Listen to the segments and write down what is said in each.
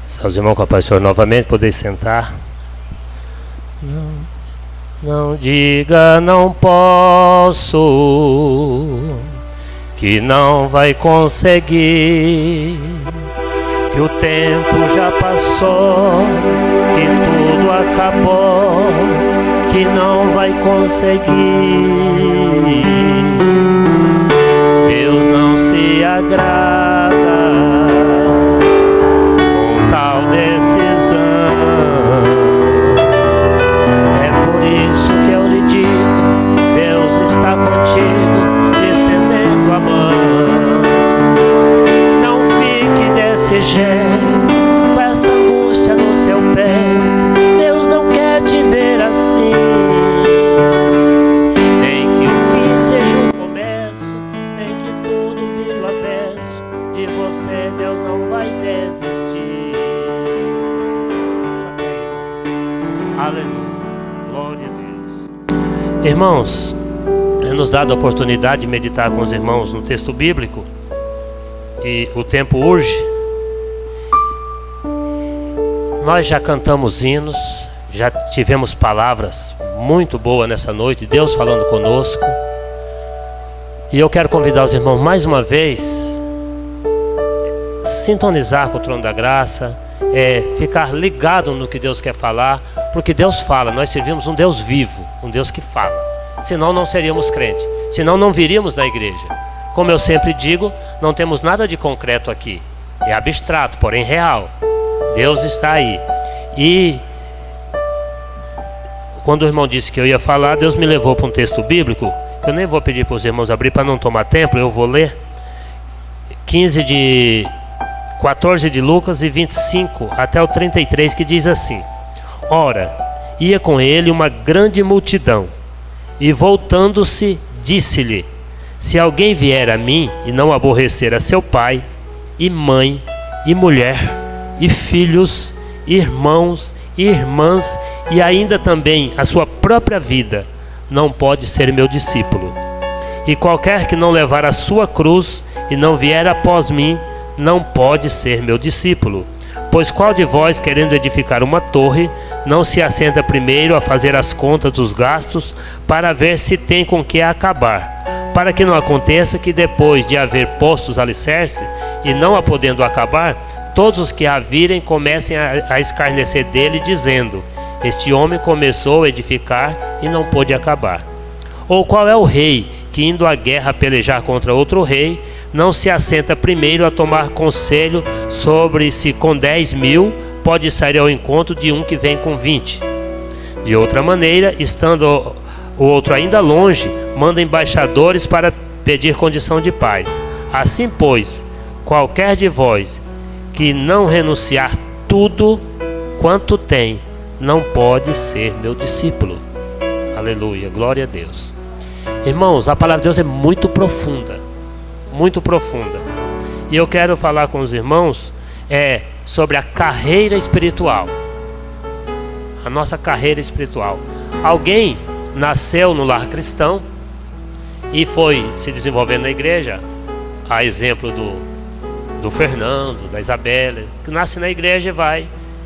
Seus irmãos com a paz do Senhor novamente, poder sentar. Não diga não posso, que não vai conseguir, que o tempo já passou, que tudo acabou, que não vai conseguir. Deus não se agrada com tal decisão. É por isso que eu lhe digo, Deus está contigo, estendendo a mão. Não fique desse jeito, com essa angústia no seu peito. Deus não quer te ver assim. Nem que o fim seja o começo, nem que tudo vire o avesso. De você Deus não vai desistir. Aleluia, glória a Deus. Irmãos, nos dado a oportunidade de meditar com os irmãos no texto bíblico, e o tempo urge. Nós já cantamos hinos, já tivemos palavras muito boas nessa noite, Deus falando conosco, e eu quero convidar os irmãos mais uma vez sintonizar com o trono da graça, ficar ligado no que Deus quer falar, porque Deus fala. Nós servimos um Deus vivo, um Deus que fala, senão não seríamos crentes, senão não viríamos na igreja. Como eu sempre digo, não temos nada de concreto aqui, é abstrato, porém real. Deus está aí. E quando o irmão disse que eu ia falar, Deus me levou para um texto bíblico, que eu nem vou pedir para os irmãos abrir para não tomar tempo, eu vou ler 14 de Lucas e 25 até o 33, que diz assim: Ora, ia com ele uma grande multidão, e voltando-se, disse-lhe: Se alguém vier a mim e não aborrecer a seu pai, e mãe, e mulher, e filhos, irmãos e irmãs, e ainda também a sua própria vida, não pode ser meu discípulo. E qualquer que não levar a sua cruz e não vier após mim, não pode ser meu discípulo. Pois qual de vós, querendo edificar uma torre, não se assenta primeiro a fazer as contas dos gastos, para ver se tem com que acabar, para que não aconteça que depois de haver posto os alicerces, e não a podendo acabar, todos os que a virem comecem a escarnecer dele, dizendo: Este homem começou a edificar e não pôde acabar. Ou qual é o rei que, indo à guerra pelejar contra outro rei, não se assenta primeiro a tomar conselho sobre se com 10.000 pode sair ao encontro de um que vem com 20? De outra maneira, estando o outro ainda longe, manda embaixadores para pedir condição de paz. Assim, pois, qualquer de vós que não renunciar tudo quanto tem, não pode ser meu discípulo. Aleluia, glória a Deus. Irmãos, a palavra de Deus é muito profunda, muito profunda. E eu quero falar com os irmãos sobre a carreira espiritual. A nossa carreira espiritual. Alguém nasceu no lar cristão e foi se desenvolvendo na igreja, a exemplo do Fernando, da Isabela, que nasce na igreja e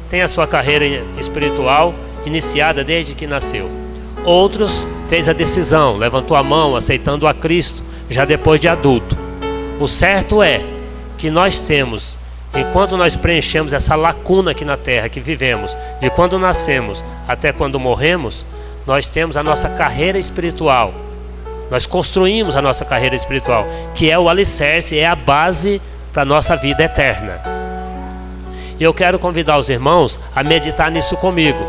tem a sua carreira espiritual iniciada desde que nasceu. Outros fez a decisão, levantou a mão, aceitando a Cristo, já depois de adulto. O certo é que nós temos, enquanto nós preenchemos essa lacuna aqui na terra que vivemos, de quando nascemos até quando morremos, nós temos a nossa carreira espiritual. Nós construímos a nossa carreira espiritual, que é o alicerce, é a base para a nossa vida eterna. E eu quero convidar os irmãos a meditar nisso comigo.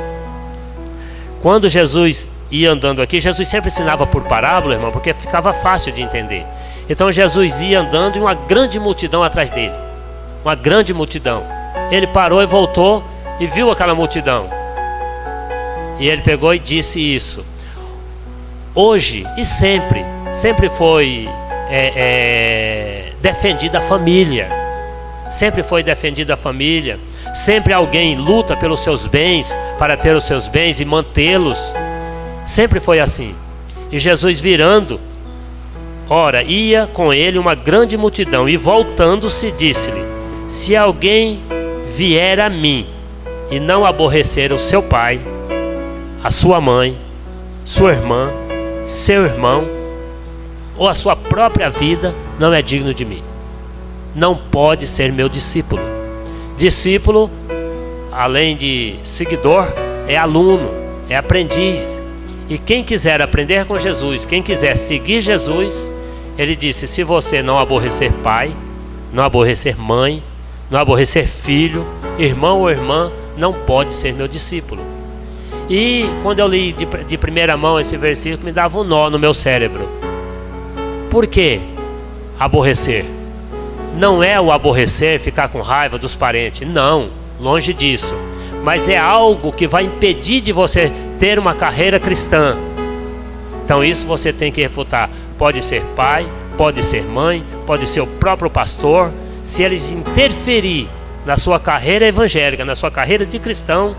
Quando Jesus ia andando aqui, Jesus sempre ensinava por parábola, irmão, porque ficava fácil de entender. Então Jesus ia andando e uma grande multidão atrás dele. Uma grande multidão. Ele parou e voltou e viu aquela multidão. E ele pegou e disse isso: Hoje e sempre foi defendida a família. Sempre foi defendida a família. Sempre alguém luta pelos seus bens, para ter os seus bens e mantê-los. Sempre foi assim. E Jesus virando, ora, ia com ele uma grande multidão, e voltando-se, disse-lhe: Se alguém vier a mim e não aborrecer o seu pai, a sua mãe, sua irmã, seu irmão, ou a sua própria vida, não é digno de mim. Não pode ser meu discípulo. Discípulo, além de seguidor, é aluno, é aprendiz. E quem quiser aprender com Jesus, quem quiser seguir Jesus, ele disse: se você não aborrecer pai, não aborrecer mãe, não aborrecer filho, irmão ou irmã, não pode ser meu discípulo. E quando eu li de primeira mão esse versículo, me dava um nó no meu cérebro. Por que aborrecer? Não é o aborrecer, ficar com raiva dos parentes. Não, longe disso. Mas é algo que vai impedir de você ter uma carreira cristã. Então isso você tem que refutar. Pode ser pai, pode ser mãe, pode ser o próprio pastor. Se eles interferir na sua carreira evangélica, na sua carreira de cristão,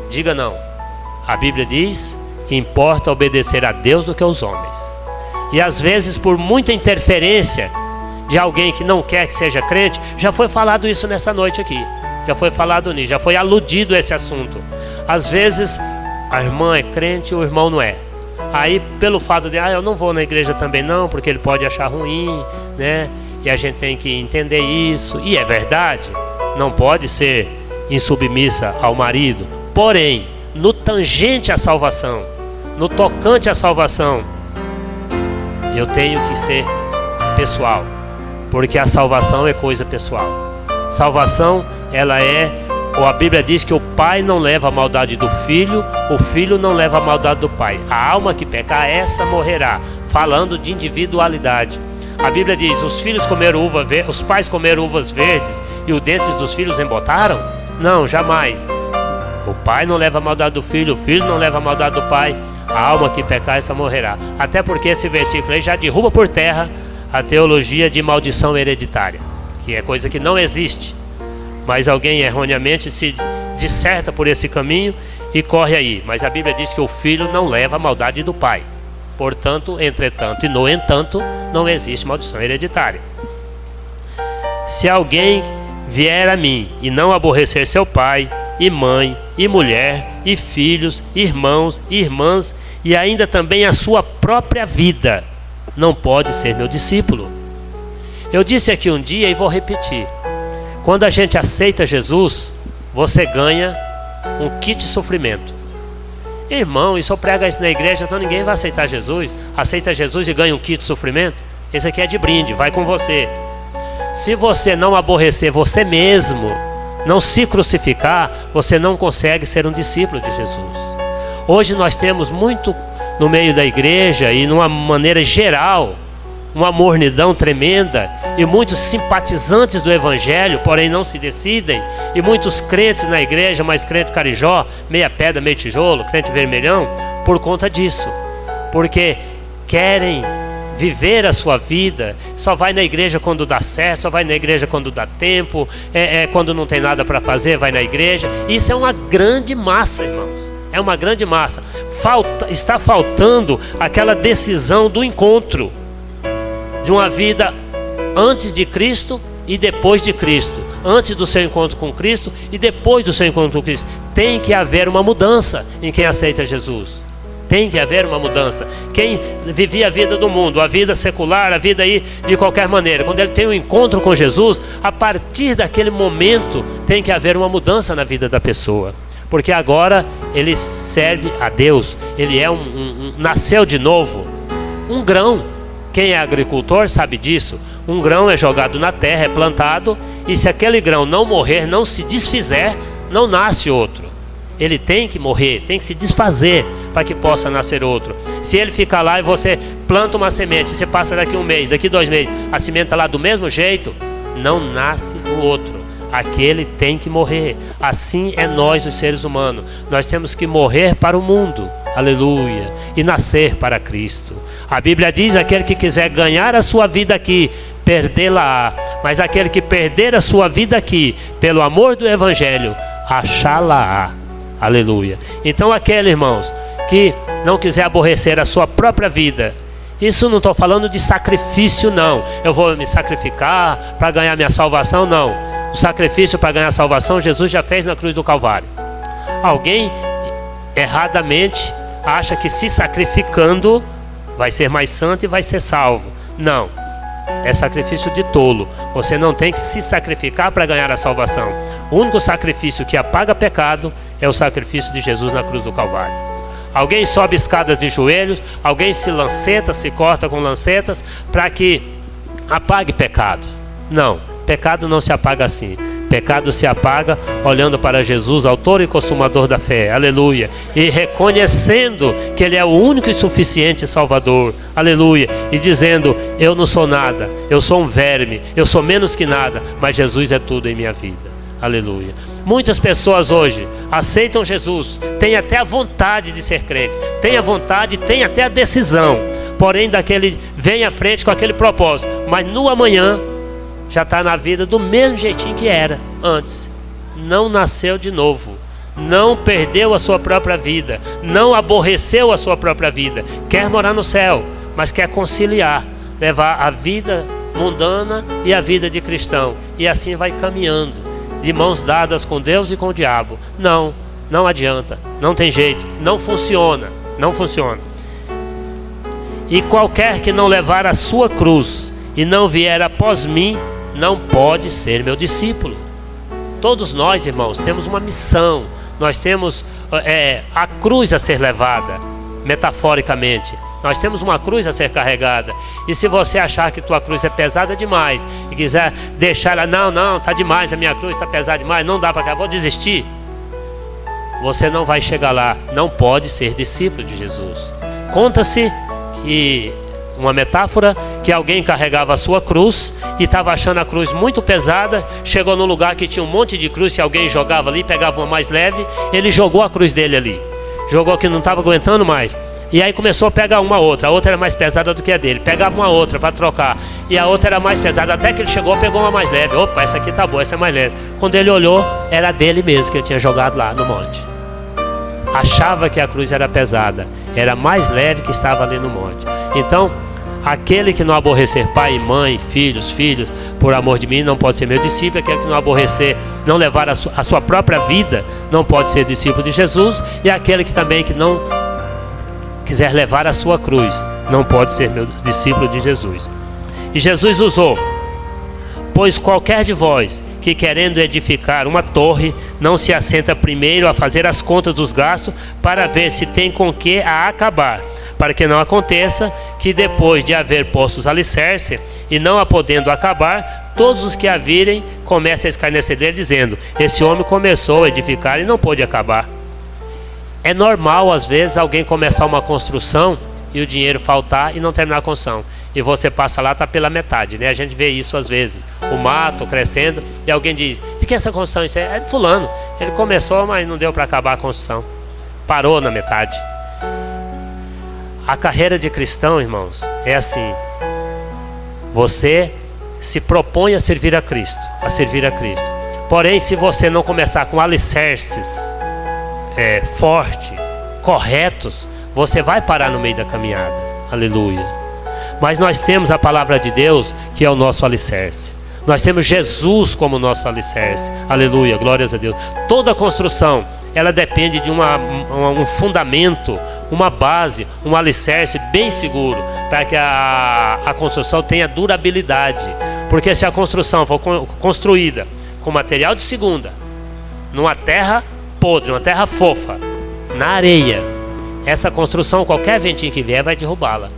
diga não. A Bíblia diz que importa obedecer a Deus do que aos homens. E às vezes, por muita interferência de alguém que não quer que seja crente, já foi falado isso nessa noite aqui. Já foi falado nisso, já foi aludido esse assunto. Às vezes a irmã é crente, o irmão não é. Aí pelo fato de, eu não vou na igreja também não, porque ele pode achar ruim, né? E a gente tem que entender isso. E é verdade, não pode ser insubmissa ao marido. Porém, no tangente à salvação, no tocante à salvação, eu tenho que ser pessoal, porque a salvação é coisa pessoal. Salvação, ela ou a Bíblia diz que o pai não leva a maldade do filho, o filho não leva a maldade do pai. A alma que pecar, essa morrerá. Falando de individualidade. A Bíblia diz: os filhos comeram os pais comeram uvas verdes e os dentes dos filhos embotaram? Não, jamais. O pai não leva a maldade do filho, o filho não leva a maldade do pai. A alma que pecar, essa morrerá. Até porque esse versículo aí já derruba por terra a teologia de maldição hereditária, que é coisa que não existe. Mas alguém erroneamente se disserta por esse caminho e corre aí. Mas a Bíblia diz que o filho não leva a maldade do pai. Portanto, entretanto e no entanto, não existe maldição hereditária. Se alguém vier a mim e não aborrecer seu pai, e mãe, e mulher, e filhos, irmãos, e irmãs, e ainda também a sua própria vida, não pode ser meu discípulo. Eu disse aqui um dia e vou repetir: quando a gente aceita Jesus, você ganha um kit sofrimento. Irmão, e se eu pregar isso na igreja, então ninguém vai aceitar Jesus. Aceita Jesus e ganha um kit sofrimento? Esse aqui é de brinde, vai com você. Se você não aborrecer você mesmo, não se crucificar, você não consegue ser um discípulo de Jesus. Hoje nós temos muito no meio da igreja e numa maneira geral, uma mornidão tremenda, e muitos simpatizantes do evangelho, porém não se decidem, e muitos crentes na igreja, mas crente carijó, meia pedra, meio tijolo, crente vermelhão, por conta disso, porque querem viver a sua vida, só vai na igreja quando dá certo, só vai na igreja quando dá tempo, quando não tem nada para fazer, vai na igreja. Isso é uma grande massa, irmãos, é uma grande massa. Está faltando aquela decisão do encontro, de uma vida antes de Cristo e depois de Cristo, antes do seu encontro com Cristo e depois do seu encontro com Cristo. Tem que haver uma mudança em quem aceita Jesus. Tem que haver uma mudança. Quem vivia a vida do mundo, a vida secular, a vida aí de qualquer maneira, quando ele tem um encontro com Jesus, a partir daquele momento tem que haver uma mudança na vida da pessoa, porque agora ele serve a Deus. Ele nasceu de novo. Um grão, quem é agricultor sabe disso. Um grão é jogado na terra, é plantado, e se aquele grão não morrer, não se desfizer, não nasce outro. Ele tem que morrer, tem que se desfazer para que possa nascer outro. Se ele ficar lá e você planta uma semente, você passa daqui um mês, daqui 2 meses, a semente está lá do mesmo jeito, não nasce o outro. Aquele tem que morrer. Assim é nós, os seres humanos. Nós temos que morrer para o mundo, aleluia, e nascer para Cristo. A Bíblia diz: aquele que quiser ganhar a sua vida aqui, perdê-la-á. Mas aquele que perder a sua vida aqui, pelo amor do Evangelho, achá-la-á. Aleluia. Então aquele, irmãos, que não quiser aborrecer a sua própria vida, isso não estou falando de sacrifício não. Eu vou me sacrificar para ganhar minha salvação, não. O sacrifício para ganhar a salvação, Jesus já fez na cruz do Calvário. Alguém erradamente acha que se sacrificando vai ser mais santo e vai ser salvo. Não, é sacrifício de tolo. Você não tem que se sacrificar para ganhar a salvação. O único sacrifício que apaga pecado é o sacrifício de Jesus na cruz do Calvário. Alguém sobe escadas de joelhos, alguém se lanceta, se corta com lancetas para que apague pecado. Não, pecado não se apaga assim. Pecado se apaga olhando para Jesus, autor e consumador da fé, aleluia, e reconhecendo que Ele é o único e suficiente Salvador, aleluia, e dizendo: eu não sou nada, eu sou um verme, eu sou menos que nada, mas Jesus é tudo em minha vida, aleluia. Muitas pessoas hoje aceitam Jesus, têm até a vontade de ser crente, têm a vontade, têm até a decisão, porém vem à frente com aquele propósito, mas no amanhã já está na vida do mesmo jeitinho que era antes. Não nasceu de novo, não perdeu a sua própria vida, não aborreceu a sua própria vida. Quer morar no céu, mas quer conciliar, levar a vida mundana e a vida de cristão, e assim vai caminhando de mãos dadas com Deus e com o diabo. Não adianta, não tem jeito, não funciona. E qualquer que não levar a sua cruz e não vier após mim, não pode ser meu discípulo. Todos nós, irmãos, temos uma missão. Nós temos a cruz a ser levada, metaforicamente. Nós temos uma cruz a ser carregada. E se você achar que tua cruz é pesada demais e quiser deixar ela, não, está demais, a minha cruz está pesada demais, não dá para cá, vou desistir, você não vai chegar lá. Não pode ser discípulo de Jesus. Conta-se que uma metáfora, que alguém carregava a sua cruz e estava achando a cruz muito pesada, chegou num lugar que tinha um monte de cruz, se alguém jogava ali, pegava uma mais leve, ele jogou a cruz dele ali, jogou que não estava aguentando mais, e aí começou a pegar uma outra, a outra era mais pesada do que a dele, pegava uma outra para trocar, e a outra era mais pesada, até que ele chegou, pegou uma mais leve, opa, essa aqui tá boa, essa é mais leve. Quando ele olhou, era dele mesmo que ele tinha jogado lá no monte. Achava que a cruz era pesada, era mais leve que estava ali no monte. Então, aquele que não aborrecer pai e mãe, filhos, por amor de mim, não pode ser meu discípulo. Aquele que não aborrecer, não levar a sua própria vida, não pode ser discípulo de Jesus. E aquele que também que não quiser levar a sua cruz, não pode ser meu discípulo de Jesus. E Jesus usou: pois qualquer de vós que querendo edificar uma torre, não se assenta primeiro a fazer as contas dos gastos, para ver se tem com que a acabar, para que não aconteça que depois de haver posto os alicerces e não a podendo acabar, todos os que a virem comecem a escarnecer dele, dizendo: esse homem começou a edificar e não pôde acabar. É normal às vezes alguém começar uma construção e o dinheiro faltar e não terminar a construção, e você passa lá, está pela metade, né? A gente vê isso às vezes, o mato crescendo, e alguém diz: o que é essa construção? Isso é de fulano, ele começou, mas não deu para acabar a construção, parou na metade. A carreira de cristão, irmãos, é assim: você se propõe a servir a Cristo, porém, se você não começar com alicerces fortes, corretos, você vai parar no meio da caminhada, aleluia. Mas nós temos a palavra de Deus, que é o nosso alicerce. Nós temos Jesus como nosso alicerce, aleluia, glórias a Deus. Toda construção, ela depende de um fundamento, uma base, um alicerce bem seguro, para que a construção tenha durabilidade. Porque se a construção for construída com material de segunda, numa terra podre, uma terra fofa, na areia, essa construção, qualquer ventinho que vier vai derrubá-la.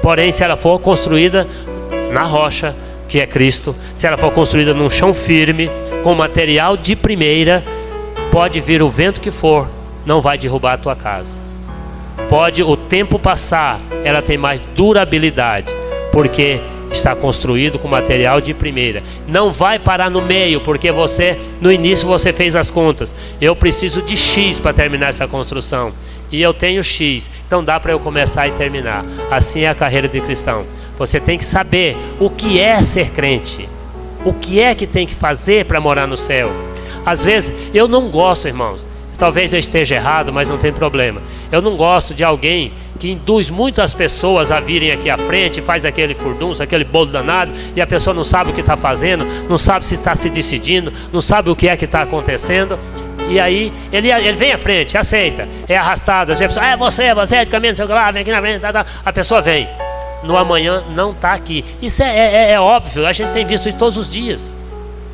Porém, se ela for construída na rocha, que é Cristo, se ela for construída num chão firme, com material de primeira, pode vir o vento que for, não vai derrubar a tua casa. Pode o tempo passar, ela tem mais durabilidade, porque está construído com material de primeira. Não vai parar no meio, porque no início você fez as contas: eu preciso de X para terminar essa construção, e eu tenho X, então dá para eu começar e terminar. Assim é a carreira de cristão. Você tem que saber o que é ser crente, o que é que tem que fazer para morar no céu. Às vezes, eu não gosto, irmãos, eu Talvez eu esteja errado, mas não tem problema. Eu não gosto de alguém que induz muitas pessoas a virem aqui à frente, faz aquele furdunço, aquele bolo danado, e a pessoa não sabe o que está fazendo, não sabe se está se decidindo, não sabe o que é que está acontecendo. E aí ele vem à frente, aceita, é arrastado. A pessoa, você é de caminho, sei lá, vem aqui na frente, tá. A pessoa vem, no amanhã não está aqui. Isso é óbvio, a gente tem visto isso todos os dias.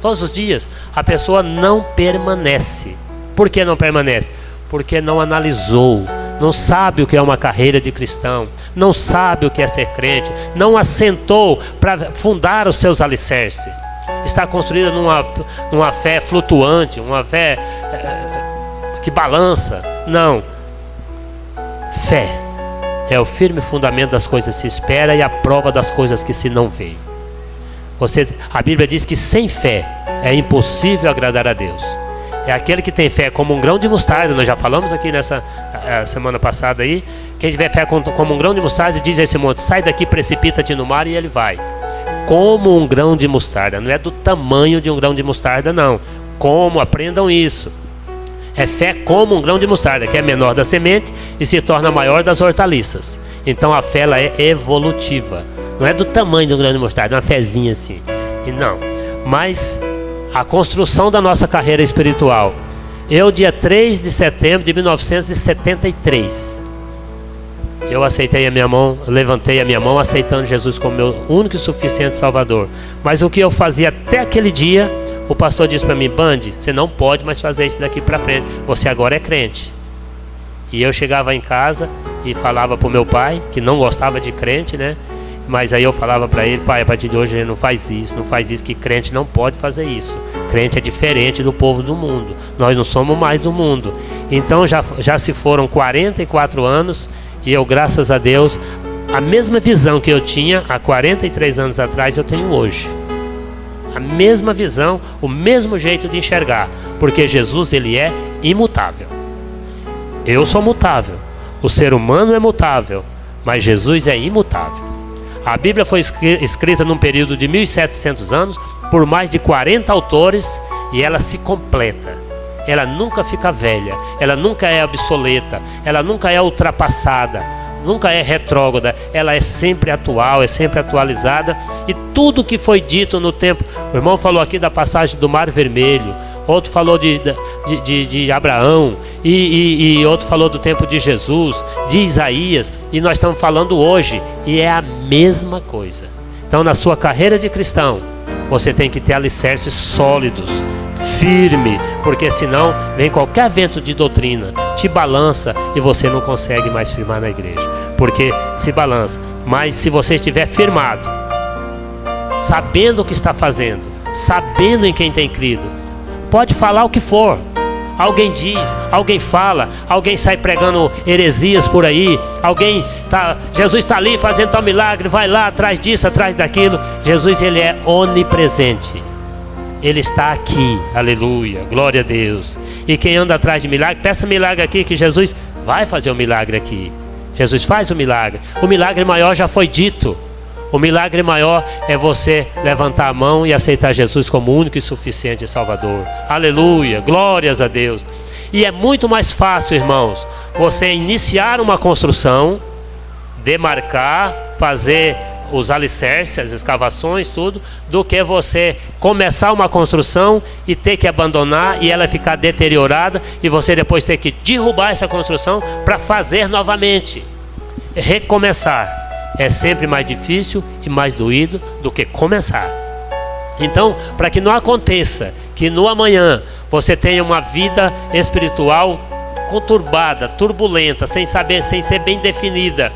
Todos os dias a pessoa não permanece. Por que não permanece? Porque não analisou, não sabe o que é uma carreira de cristão, não sabe o que é ser crente, não assentou para fundar os seus alicerces. Está construída numa fé flutuante, uma fé que balança. Não. Fé é o firme fundamento das coisas que se espera e a prova das coisas que se não vê. A Bíblia diz que sem fé é impossível agradar a Deus. É aquele que tem fé como um grão de mostarda. Nós já falamos aqui nessa semana passada aí. Quem tiver fé como um grão de mostarda, diz a esse monte: sai daqui, precipita-te no mar, e ele vai. Como um grão de mostarda. Não é do tamanho de um grão de mostarda, não. Como, aprendam isso. É fé como um grão de mostarda, que é menor da semente e se torna maior das hortaliças. Então a fé, ela é evolutiva. Não é do tamanho de um grão de mostarda, é uma fezinha assim. E não. Mas a construção da nossa carreira espiritual. Eu, dia 3 de setembro de 1973, eu aceitei a minha mão, levantei a minha mão, aceitando Jesus como meu único e suficiente Salvador. Mas o que eu fazia até aquele dia, o pastor disse para mim: Bandi, você não pode mais fazer isso daqui para frente, você agora é crente. E eu chegava em casa e falava para o meu pai, que não gostava de crente, né? Mas aí eu falava para ele: pai, a partir de hoje ele não faz isso, que crente não pode fazer isso. Crente é diferente do povo do mundo, nós não somos mais do mundo. Então já se foram 44 anos e eu, graças a Deus, a mesma visão que eu tinha há 43 anos atrás eu tenho hoje. A mesma visão, o mesmo jeito de enxergar, porque Jesus, ele é imutável. Eu sou mutável, o ser humano é mutável, mas Jesus é imutável. A Bíblia foi escrita num período de 1700 anos por mais de 40 autores e ela se completa. Ela nunca fica velha, ela nunca é obsoleta, ela nunca é ultrapassada, nunca é retrógrada, ela é sempre atual, é sempre atualizada. E tudo que foi dito no tempo, o irmão falou aqui da passagem do Mar Vermelho, outro falou de Abraão, e outro falou do tempo de Jesus, de Isaías, e nós estamos falando hoje, e é a mesma coisa. Então, na sua carreira de cristão, você tem que ter alicerces sólidos, firme, porque senão vem qualquer vento de doutrina, te balança e você não consegue mais firmar na igreja, porque se balança. Mas se você estiver firmado, sabendo o que está fazendo, sabendo em quem tem crido, pode falar o que for. Alguém diz, alguém fala, alguém sai pregando heresias por aí, Jesus está ali fazendo tal milagre, vai lá atrás disso, atrás daquilo. Jesus, ele é onipresente, ele está aqui, aleluia, glória a Deus. E quem anda atrás de milagre, peça milagre aqui, que Jesus vai fazer o milagre aqui. Jesus faz o milagre maior já foi dito. O milagre maior é você levantar a mão e aceitar Jesus como único e suficiente Salvador. Aleluia, glórias a Deus. E é muito mais fácil, irmãos, você iniciar uma construção, demarcar, fazer os alicerces, as escavações, tudo, do que você começar uma construção e ter que abandonar e ela ficar deteriorada e você depois ter que derrubar essa construção para fazer novamente. Recomeçar é sempre mais difícil e mais doído do que começar. Então, para que não aconteça que no amanhã você tenha uma vida espiritual conturbada, turbulenta, sem ser bem definida,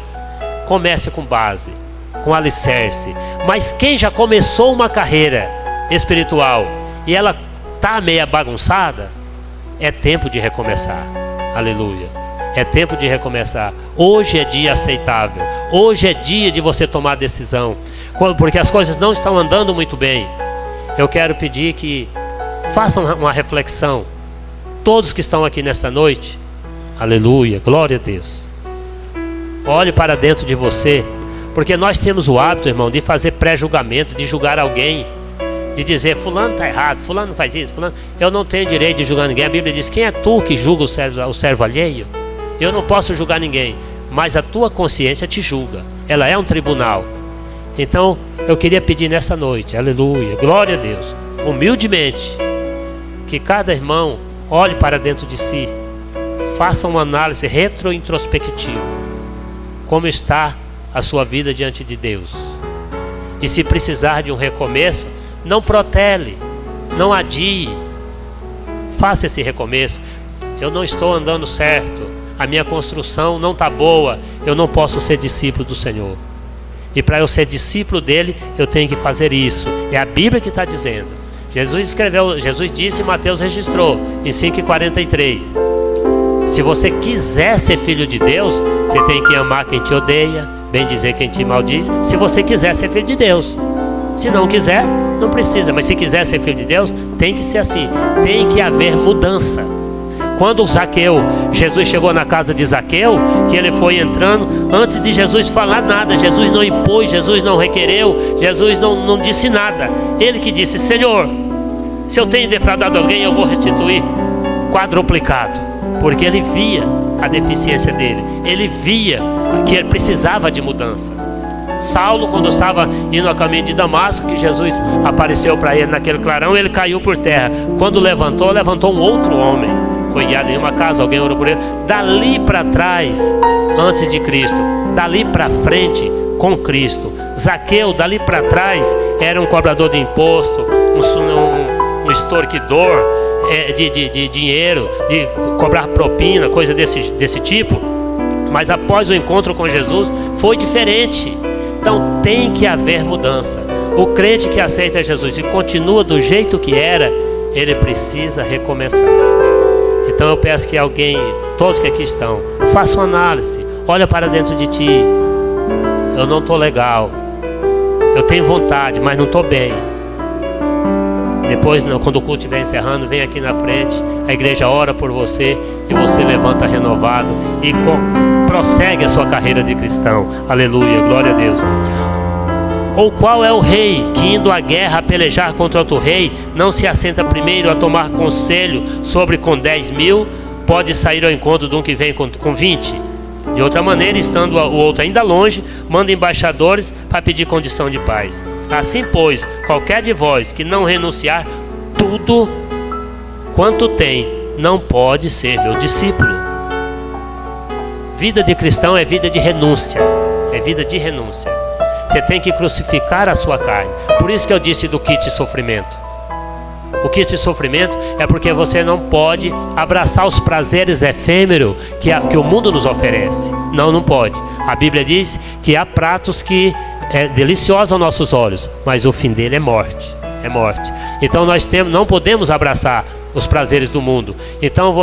comece com base, com alicerce. Mas quem já começou uma carreira espiritual e ela está meia bagunçada, é tempo de recomeçar. Aleluia. É tempo de recomeçar. Hoje é dia aceitável. Hoje é dia de você tomar decisão, porque as coisas não estão andando muito bem. Eu quero pedir que façam uma reflexão, todos que estão aqui nesta noite. Aleluia, glória a Deus. Olhe para dentro de você, porque nós temos o hábito, irmão, de fazer pré-julgamento, de julgar alguém. de dizer fulano está errado, fulano não faz isso, fulano. Eu não tenho direito de julgar ninguém. A Bíblia diz: quem é tu que julga o servo alheio? Eu não posso julgar ninguém, mas a tua consciência te julga. Ela é um tribunal. Então eu queria pedir nessa noite, aleluia, glória a Deus, humildemente, que cada irmão olhe para dentro de si, faça uma análise retrointrospectiva. Como está a sua vida diante de Deus? E se precisar de um recomeço, não protele, não adie, faça esse recomeço. Eu não estou andando certo, a minha construção não está boa, eu não posso ser discípulo do Senhor. E para eu ser discípulo dele, eu tenho que fazer isso. É a Bíblia que está dizendo. Jesus disse e Mateus registrou em 5,43. Se você quiser ser filho de Deus, você tem que amar quem te odeia, bendizer quem te maldiz. Se você quiser ser filho de Deus. Se não quiser, não precisa. Mas se quiser ser filho de Deus, tem que ser assim. Tem que haver mudança. Quando Jesus chegou na casa de Zaqueu, que ele foi entrando, antes de Jesus falar nada, Jesus não impôs, Jesus não requereu, Jesus não disse nada. Ele que disse: Senhor, se eu tenho defraudado alguém, eu vou restituir quadruplicado. Porque ele via a deficiência dele, ele via que ele precisava de mudança. Saulo, quando estava indo a caminho de Damasco, que Jesus apareceu para ele naquele clarão, ele caiu por terra. Quando levantou um outro homem. Foi guiado em uma casa, alguém orou por ele. Dali para trás, antes de Cristo. Dali para frente, com Cristo. Zaqueu, dali para trás, era um cobrador de imposto, um extorquidor de dinheiro, de cobrar propina, coisa desse tipo. Mas após o encontro com Jesus, foi diferente. Então tem que haver mudança. O crente que aceita Jesus e continua do jeito que era, ele precisa recomeçar. Então eu peço que alguém, todos que aqui estão, faça uma análise. Olha para dentro de ti. Eu não estou legal. Eu tenho vontade, mas não estou bem. Depois, quando o culto estiver encerrando, vem aqui na frente. A igreja ora por você e você levanta renovado e prossegue a sua carreira de cristão. Aleluia, glória a Deus. Ou qual é o rei que, indo à guerra a pelejar contra outro rei, não se assenta primeiro a tomar conselho sobre com 10.000, pode sair ao encontro de um que vem com 20? De outra maneira, estando o outro ainda longe, manda embaixadores para pedir condição de paz. Assim, pois, qualquer de vós que não renunciar tudo quanto tem, não pode ser meu discípulo. Vida de cristão é vida de renúncia. É vida de renúncia. Você tem que crucificar a sua carne. Por isso que eu disse do kit sofrimento. O kit sofrimento é porque você não pode abraçar os prazeres efêmeros que o mundo nos oferece. Não pode. A Bíblia diz que há pratos que é deliciosos aos nossos olhos, mas o fim dele é morte. É morte. Então nós não podemos abraçar os prazeres do mundo. Então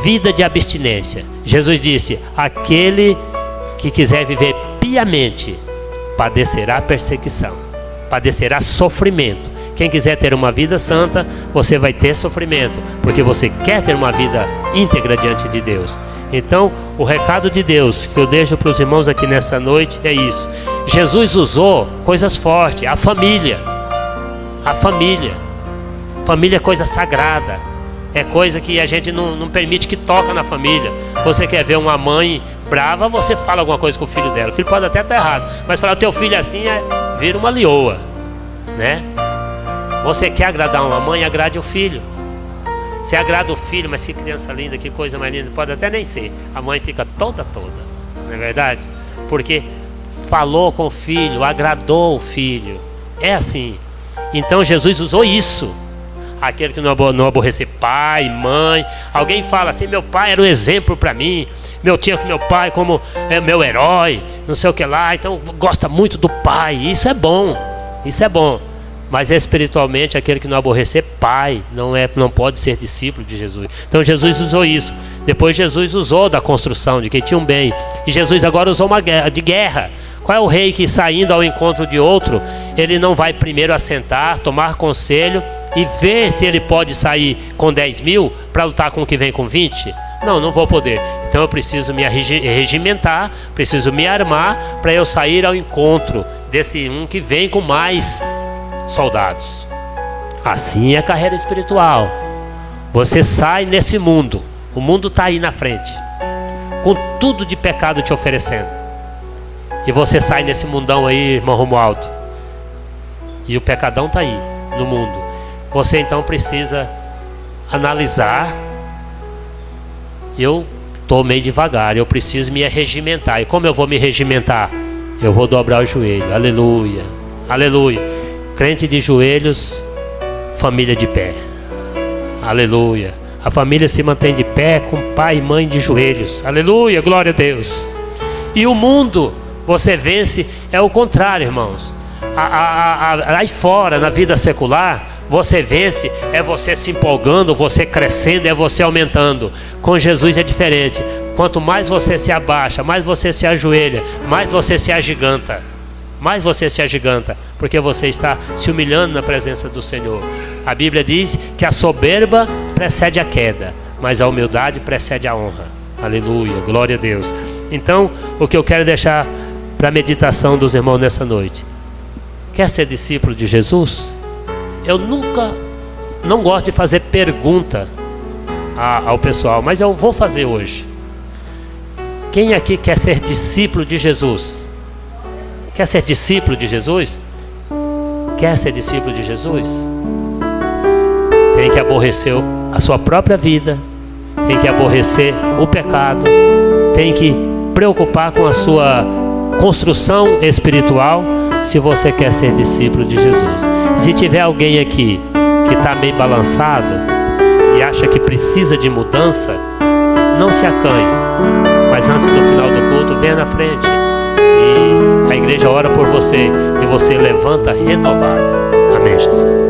vida de abstinência. Jesus disse: aquele que quiser viver piamente padecerá perseguição, padecerá sofrimento. Quem quiser ter uma vida santa, você vai ter sofrimento, porque você quer ter uma vida íntegra diante de Deus. Então, o recado de Deus que eu deixo para os irmãos aqui nessa noite é isso. Jesus usou coisas fortes, a família. A família é coisa sagrada. É coisa que a gente não permite que toca na família. Você quer ver uma mãe brava, você fala alguma coisa com o filho dela. O filho pode até estar errado, mas falar o teu filho assim vira uma leoa, né? Você quer agradar uma mãe, agrade o filho. Você agrada o filho, mas que criança linda, que coisa mais linda. Pode até nem ser. A mãe fica toda, não é verdade? Porque falou com o filho, agradou o filho. É assim. Então Jesus usou isso. Aquele que não aborrecer pai, mãe. Alguém fala assim: meu pai era um exemplo para mim. Tinha meu pai como meu herói, não sei o que lá. Então gosta muito do pai. Isso é bom. Isso é bom. Mas espiritualmente, aquele que não aborrecer pai não pode ser discípulo de Jesus. Então Jesus usou isso. Depois Jesus usou da construção, de quem tinha um bem. E Jesus agora usou uma guerra. Qual é o rei que, saindo ao encontro de outro, ele não vai primeiro assentar, tomar conselho e ver se ele pode sair com 10.000 para lutar com o que vem com 20? Não vou poder. Então eu preciso me regimentar, preciso me armar para eu sair ao encontro desse um que vem com mais soldados. Assim é a carreira espiritual. Você sai nesse mundo, o mundo está aí na frente, com tudo de pecado te oferecendo, e você sai nesse mundão aí, irmão Romualdo, e o pecadão está aí no mundo. Você então precisa analisar: eu estou meio devagar, eu preciso me regimentar. E como eu vou me regimentar? Eu vou dobrar o joelho. Aleluia, aleluia. Crente de joelhos, família de pé. Aleluia. A família se mantém de pé com pai e mãe de joelhos. Aleluia, glória a Deus. E o mundo, você vence, é o contrário, irmãos. Aí fora, na vida secular, você vence, é você se empolgando, você crescendo, é você aumentando. Com Jesus é diferente. Quanto mais você se abaixa, mais você se ajoelha, mais você se agiganta. Mais você se agiganta, porque você está se humilhando na presença do Senhor. A Bíblia diz que a soberba precede a queda, mas a humildade precede a honra. Aleluia, glória a Deus. Então, o que eu quero deixar para a meditação dos irmãos nessa noite: quer ser discípulo de Jesus? Eu não gosto de fazer pergunta ao pessoal, mas eu vou fazer hoje. Quem aqui quer ser discípulo de Jesus? Quer ser discípulo de Jesus? Quer ser discípulo de Jesus? Tem que aborrecer a sua própria vida, tem que aborrecer o pecado, tem que preocupar com a sua construção espiritual, se você quer ser discípulo de Jesus. Se tiver alguém aqui que está meio balançado e acha que precisa de mudança, não se acanhe, mas antes do final do culto, venha na frente e a igreja ora por você e você levanta renovado. Amém, Jesus.